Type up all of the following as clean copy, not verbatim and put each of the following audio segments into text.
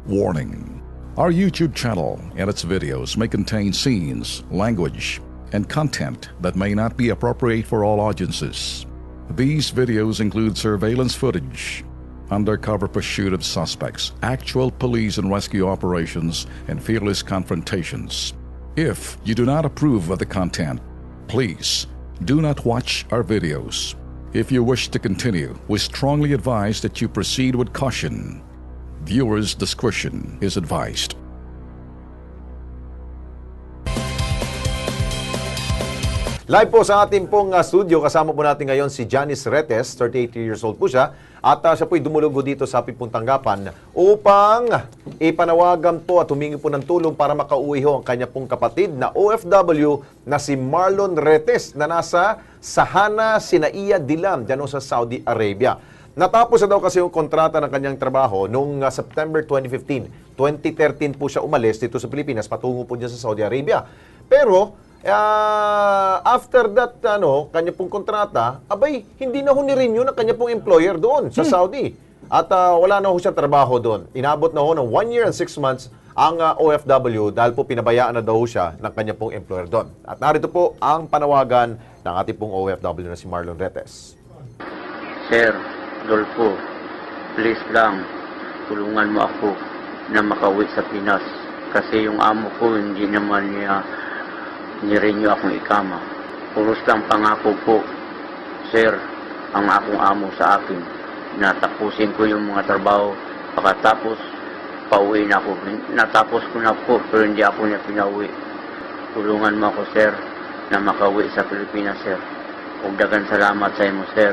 Warning: our YouTube channel and its videos may contain scenes, language, and content that may not be appropriate for all audiences. These videos include surveillance footage, undercover pursuit of suspects, actual police and rescue operations, and fearless confrontations. If you do not approve of the content, please do not watch our videos. If you wish to continue, we strongly advise that you proceed with caution. Viewers' discretion is advised. Live po sa ating pong studio, kasama po natin ngayon si Janice Retes, 38 years old po siya. At siya po'y dumulog dito sa ating pong tanggapan upang ipanawagan po at humingi po ng tulong para makauwi ho ang kanya pong kapatid na OFW na si Marlon Retes na nasa Sahana Sinaiya Dilam, dyan sa Saudi Arabia. Natapos na daw kasi yung kontrata ng kanyang trabaho noong September 2015. 2013 po siya umalis dito sa Pilipinas, patungo po dyan sa Saudi Arabia. Pero after that, kanya pong kontrata, abay, hindi na ho ni-renew ng kanya pong employer doon sa Saudi. At wala na ho siya trabaho doon. Inabot na ho ng 1 year and 6 months ang OFW dahil po pinabayaan na daw siya ng kanya pong employer doon. At narito po ang panawagan ng ating pong OFW na si Marlon Retes. Sir Dolfo, please lang, tulungan mo ako na makauwi sa Pinas. Kasi yung amo ko, hindi naman niya nirenew akong ikama. Puros lang pangako po, sir, ang akong amo sa akin. Natapusin ko yung mga trabaho. Pagkatapos, pauwi na ako. Natapos ko na po, pero hindi ako niya pinauwi. Tulungan mo ako, sir, na makauwi sa Pilipinas, sir. Daghang salamat sa imo, sir.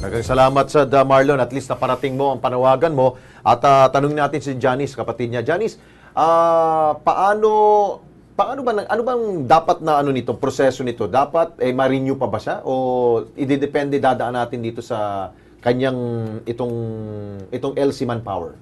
Daghang salamat sa Marlon. At least naparating mo ang panawagan mo. At tanungin natin si Janice, kapatid niya. Janice, ano bang dapat na nito, proseso nito? Dapat ma-renew pa ba siya o ididepende dadaan natin dito sa kanyang itong LC Manpower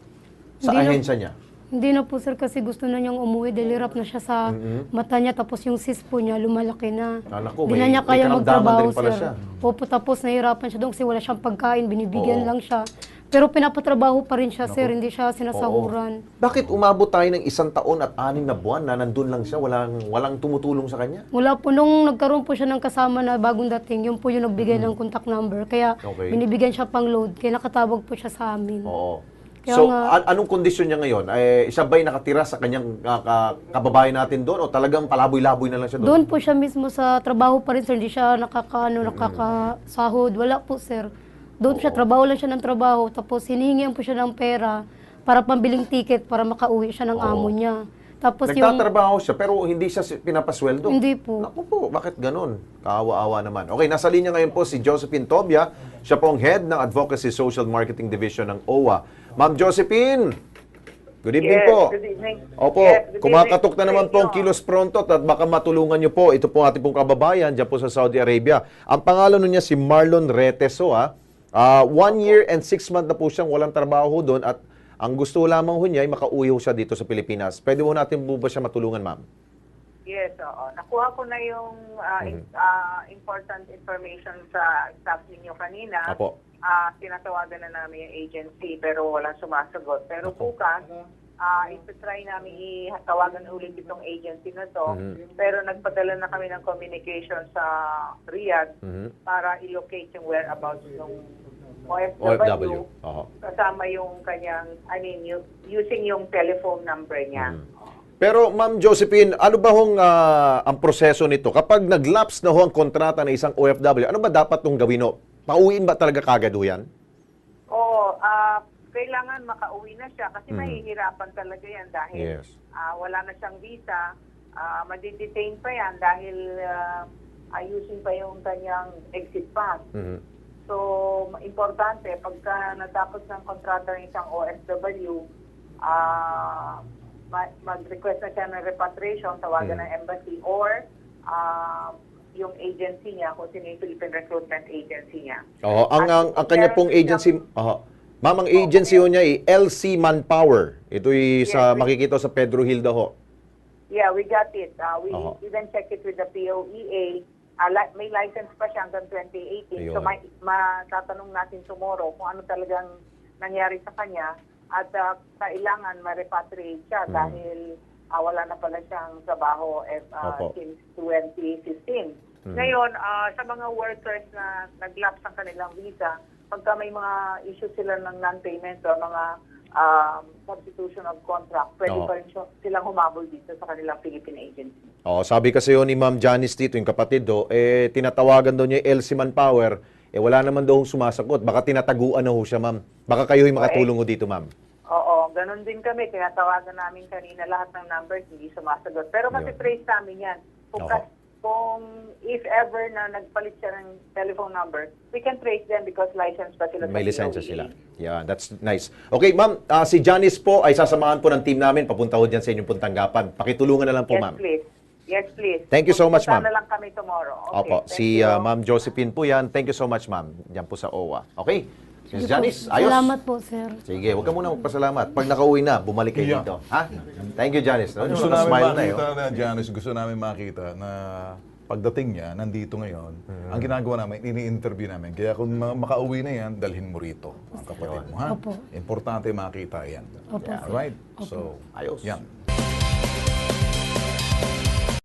sa ahensya niya? Hindi na po sir kasi gusto na niyang umuwi dahil hirap na siya sa mata niya tapos yung cyst po niya lumalaki na. Naku, Hindi na niya kaya magtrabaho sir. Siya. Opo, tapos nahihirapan siya doon kasi wala siyang pagkain, binibigyan lang siya. Pero pinapatrabaho pa rin siya, sir. Hindi siya sinasahuran. Bakit umabot tayo ng 1 taon at 6 na buwan na nandun lang siya, walang tumutulong sa kanya? Wala po. Nung nagkaroon po siya ng kasama na bagong dating, yun po yung nagbigay ng contact number. Kaya binibigyan siya pang load. Kaya nakatawag po siya sa amin. Oo. Kaya So, anong kondisyon niya ngayon? Siya ba'y nakatira sa kanyang kababayan natin doon o talagang palaboy-laboy na lang siya doon? Doon po siya mismo sa trabaho pa rin, sir. Hindi siya nakakasahod. Wala po, sir. Doon siya, trabaho lang siya ng trabaho. Tapos hinihingihan po siya ng pera para pambiling ticket para makauwi siya ng amo niya. Tapos nagtatrabaho siya pero hindi siya pinapasweldo? Hindi po. Naku po, bakit ganun? Kaawa-awa naman. Okay, nasa linya ngayon po si Josephine Tobia. Siya po ang head ng Advocacy Social Marketing Division ng OWA. Ma'am Josephine, good evening po. Good evening. Opo, Yes, good kumakatok na evening. naman po ang Kilos Pronto at baka matulungan niyo po. Ito po ating pong kababayan dyan po sa Saudi Arabia. Ang pangalan niya si Marlon Retes. 1 year and 6 months na po siyang walang trabaho doon at ang gusto lamang ho niya ay makauwi siya dito sa Pilipinas. Pwede mo natin po ba siya matulungan, ma'am? Yes, oo. Nakuha ko na yung important information sa staff ninyo kanina. Apo. Tinatawagan na namin yung agency pero walang sumasagot. Pero bukas, ito-try namin tawagan ulit itong agency na to. Pero nagpadala na kami ng communication sa Riyadh para i-locate yung whereabouts ng OFW. Kasama yung kanyang, using yung telephone number niya. Pero Ma'am Josephine, ano ba hong ang proseso nito? Kapag nag-lapse na ho ang kontrata ng isang OFW, ano ba dapat nung gawin ho? Pauwiin ba talaga kagad ho yan? Oo, kailangan makauwi na siya kasi mahihirapan talaga yan dahil wala na siyang visa, madidetain pa yan dahil ayusin pa yung kanyang exit pass. So, importante, pagka natapos ng kontrata ng isang OFW, mag-request na siya ng repatriation, tawagan ng embassy, or yung agency niya, kung sino yung Philippine Recruitment Agency niya. Ang kanya pong agency, ma'am, ang agency ho niya ay LC Manpower. Ito'y makikita sa Pedro Hilda ho. Yeah, we got it. We even checked it with the POEA. May license pa siya hanggang 2018. Ayun. So, matatanong natin tomorrow kung ano talagang nangyari sa kanya at kailangan ma-repatriate siya dahil wala na pala siyang trabaho Opo. since 2015. Ngayon, sa mga workers na nag-lapse ang kanilang visa, pagka may mga issue sila ng non-payment o mga substitution of contract, pwede Oo. pa rin silang humabol dito sa kanilang Philippine agency. Sabi kasi yun ni Ma'am Janice dito, yung kapatid do, tinatawagan daw niya yung LC Manpower, wala naman daw sumasagot. Baka tinataguan na ho siya, ma'am. Baka kayo yung makatulong ho dito, ma'am. Oo, ganun din kami. Tinatawagan namin kanina lahat ng numbers, hindi sumasagot. Pero kasi trace namin yan. Kung if ever na nagpalit siya ng telephone number, we can trace them because license pa sila. May sa lisensya DOE. sila. Yeah, that's nice. Okay, ma'am, si Janice po ay sasamahan po ng team namin. Papunta ho dyan sa inyong pong tanggapan. Pakitulungan na lang po, Yes, ma'am. please. Yes, please. Thank you so much, Pupunta ma'am. na lang kami tomorrow. Okay, Opo, thank si you. Ma'am Josephine po yan. Thank you so much, ma'am. Diyan po sa OWA. Okay? Miss Janice, Po. ayos. Salamat po, sir. Sige, huwag ka muna magpasalamat. Pag nakauwi na, bumalik kayo Yeah. dito. Ha? Thank you, Janice. No? Gusto namin Smile na makita yun. na, Janice, gusto namin makita na pagdating niya, nandito ngayon, ang ginagawa namin, ini-interview namin. Kaya kung makauwi na yan, dalhin mo rito, ang kapatid mo, ha? Opo. Importante makita yan. Opo, sir. Alright? So, Ayos. yan.